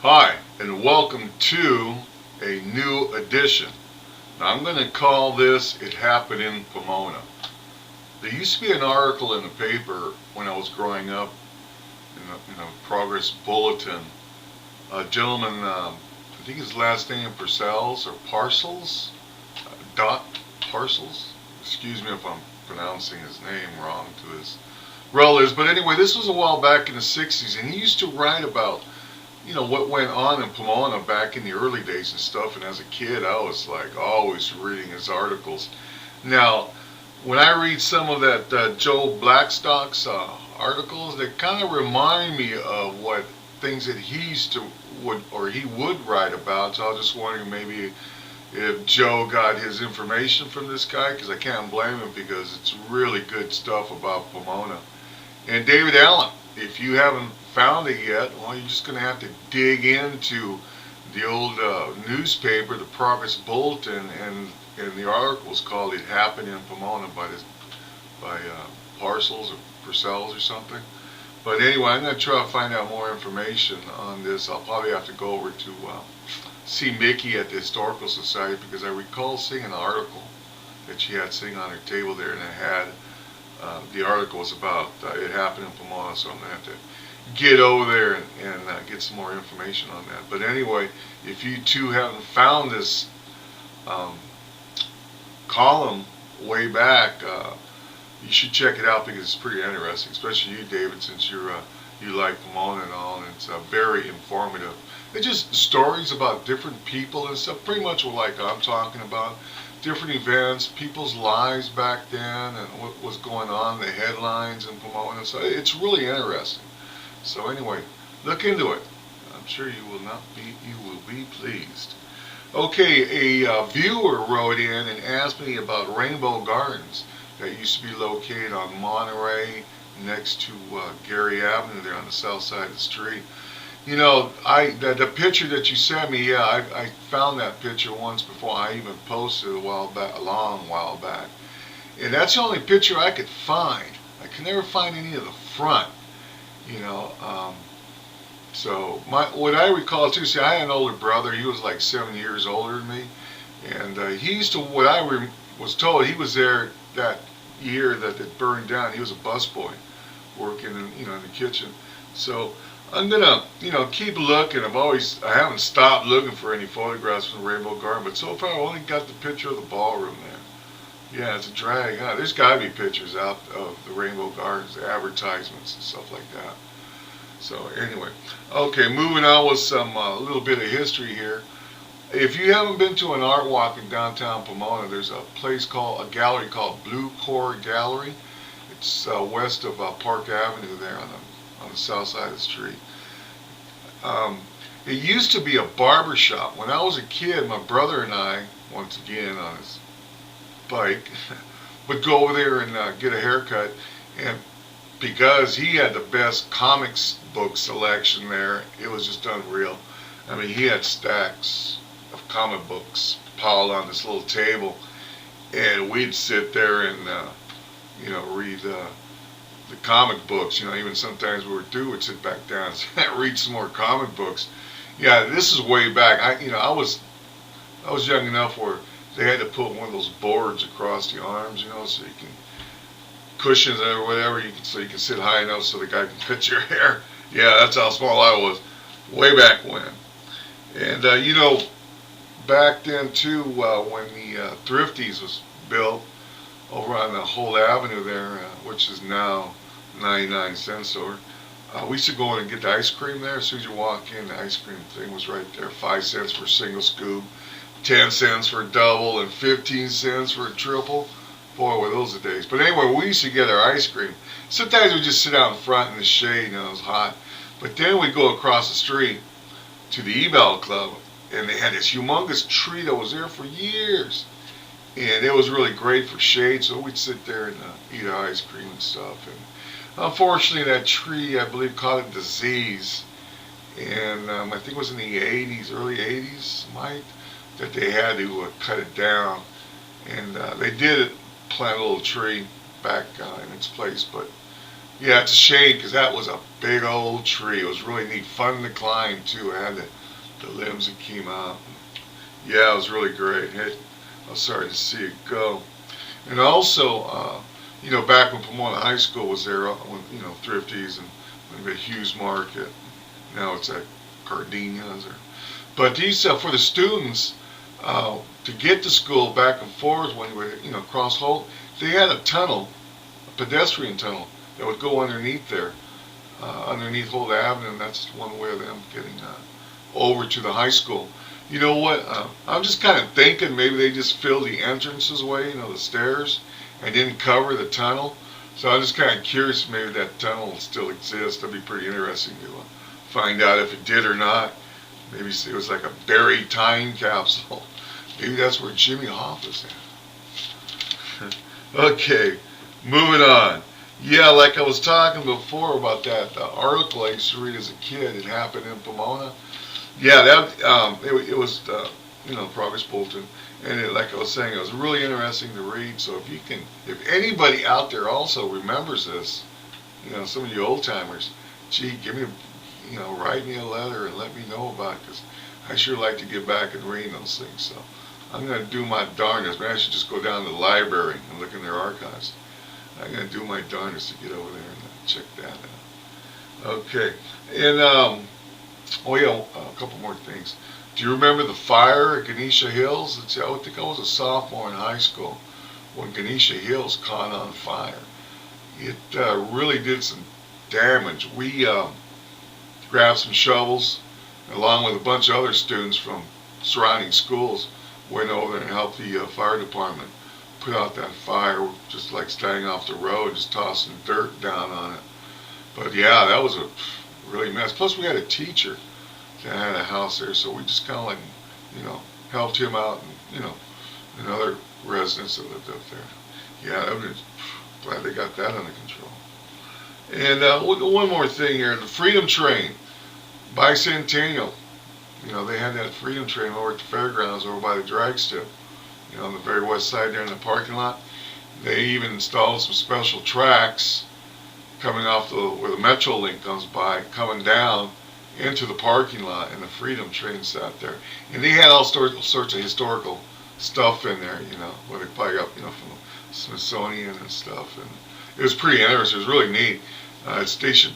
Hi, and welcome to a new edition. Now, I'm going to call this It Happened in Pomona. There used to be an article in the paper when I was growing up in a Progress Bulletin. A gentleman, I think his last name Purcells or Parcels, Dot Parcels. Excuse me if I'm pronouncing his name wrong to his relatives. But anyway, this was a while back in the 60s, and he used to write about what went on in Pomona back in the early days and stuff. And as a kid, I was like always reading his articles. Now, when I read some of that Joe Blackstock's articles, they kind of remind me of what things that he used to would write about. So I was just wondering maybe if Joe got his information from this guy, because I can't blame him because it's really good stuff about Pomona. And David Allen, if you haven't found it yet, well, you're just going to have to dig into the old newspaper, the Progress Bulletin, and the article was called "It Happened in Pomona" by Parcels or Purcells or something. But anyway, I'm going to try to find out more information on this. I'll probably have to go over to see Mickey at the Historical Society because I recall seeing an article that she had sitting on her table there, and it had the article was about It Happened in Pomona, so I'm going to have to get over there and get some more information on that. But anyway, if you too haven't found this um, column way back, you should check it out because it's pretty interesting, especially you, David, since you like Pomona and all, and it's very informative. It's just stories about different people and stuff, pretty much like I'm talking about. Different events, people's lives back then, and what was going on, the headlines in Pomona. So it's really interesting. So anyway, look into it. I'm sure you will be pleased. Okay, a viewer wrote in and asked me about Rainbow Gardens that used to be located on Monterey next to Gary Avenue there on the south side of the street. The picture that you sent me, yeah, I found that picture once before. I even posted it a long while back, and that's the only picture I could find. I could never find any of the front, you know. So what I recall too, see, I had an older brother. He was like 7 years older than me, and he used to. Was told, he was there that year that it burned down. He was a busboy working in the kitchen. So I'm gonna, keep looking. I haven't stopped looking for any photographs from the Rainbow Garden, but so far I only got the picture of the ballroom there. Yeah, it's a drag, huh? There's got to be pictures out of the Rainbow Gardens, the advertisements and stuff like that. So anyway, okay, moving on with some little bit of history here. If you haven't been to an art walk in downtown Pomona, there's a gallery called Blue Core Gallery. It's west of Park Avenue there on the south side of the street. Um, it used to be a barber shop. When I was a kid, my brother and I, once again on his bike, would go over there and get a haircut. And because he had the best comics book selection there, it was just unreal. I mean, he had stacks of comic books piled on this little table, and we'd sit there and read the comic books. Even sometimes we were through, we'd sit back down and read some more comic books. Yeah, this is way back. I was young enough where they had to put one of those boards across the arms, so you can cushions or whatever, so you can sit high enough so the guy can cut your hair. Yeah, that's how small I was, way back when. And back then too, when the Thrifties was built over on the whole avenue there, which is now 99 cent store. We used to go in and get the ice cream there. As soon as you walk in, the ice cream thing was right there. 5 cents for a single scoop, 10 cents for a double, and 15 cents for a triple. Boy, were those the days. But anyway, we used to get our ice cream. Sometimes we'd just sit out in front in the shade, it was hot. But then we'd go across the street to the Ebell Club, and they had this humongous tree that was there for years. And it was really great for shade, so we'd sit there and eat our ice cream and stuff. And unfortunately, that tree, I believe, caught a disease. And I think it was in the 80s, early 80s, that they had to cut it down. And they did plant a little tree back in its place, but Yeah, it's a shame because that was a big old tree. It was really neat, fun to climb too. It had the limbs that came out. Yeah, it was really great. Hey, I was sorry to see it go. And also, back when Pomona High School was there, when Thrifties and the Hughes Market. Now it's at Cardinia's. But these for the students to get to school back and forth when you would cross Holt, they had a tunnel, a pedestrian tunnel that would go underneath there, underneath Holt Avenue, and that's one way of them getting over to the high school. You know what? I'm just kind of thinking maybe they just filled the entrances away, the stairs, and didn't cover the tunnel. So I'm just kind of curious if maybe that tunnel will still exist. That'd be pretty interesting to find out if it did or not. Maybe it was like a buried time capsule. Maybe that's where Jimmy Hoff is at. Okay, moving on. Yeah, like I was talking before about that article I used to read as a kid. It happened in Pomona. Yeah, it was Progress Bulletin, and like I was saying, it was really interesting to read. So if anybody out there also remembers this, some of you old timers, gee, give me write me a letter and let me know about it, because I sure like to get back and read those things. So I'm going to do my darndest. Maybe I should just go down to the library and look in their archives. I'm going to do my darndest to get over there and check that out. Okay, and a couple more things. Do you remember the fire at Ganesha Hills? I think I was a sophomore in high school when Ganesha Hills caught on fire. It really did some damage. We grabbed some shovels, along with a bunch of other students from surrounding schools, went over there and helped the fire department put out that fire, just like standing off the road, just tossing dirt down on it. But yeah, that was a really mess. Plus we had a teacher that had a house there, so we just kind of helped him out, and other residents that lived up there. Yeah, I was glad they got that under control. And one more thing here, the Freedom Train, Bicentennial. They had that Freedom Train over at the fairgrounds over by the drag strip, on the very west side there in the parking lot. They even installed some special tracks coming off where the Metro Link comes by, coming down into the parking lot, and the Freedom Train sat there. And they had all sorts of historical stuff in there, where they probably got, from the Smithsonian and stuff. And it was pretty interesting. It was really neat. I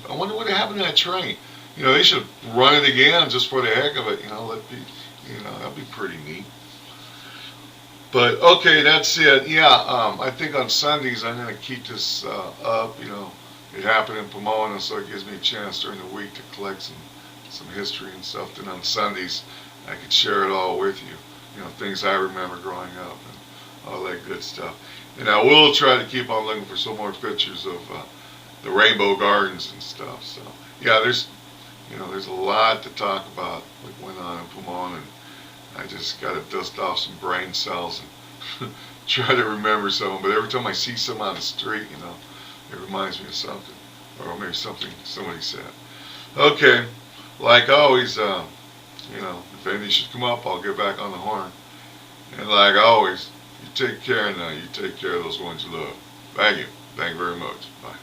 wonder what happened to that train. They should run it again just for the heck of it. That'd be pretty neat. But okay, that's it. Yeah, I think on Sundays I'm going to keep this up. It happened in Pomona, so it gives me a chance during the week to collect some history and stuff. Then on Sundays I could share it all with you. Things I remember growing up and all that good stuff. And I will try to keep on looking for some more pictures of the Rainbow Gardens and stuff. So yeah, there's a lot to talk about what went on in Pomona, and I just got to dust off some brain cells and try to remember something. But every time I see some on the street, it reminds me of something, or maybe something somebody said. Okay, like always, if anything should come up, I'll get back on the horn. And like always, you take care now. You take care of those ones you love. Thank you. Thank you very much. Bye.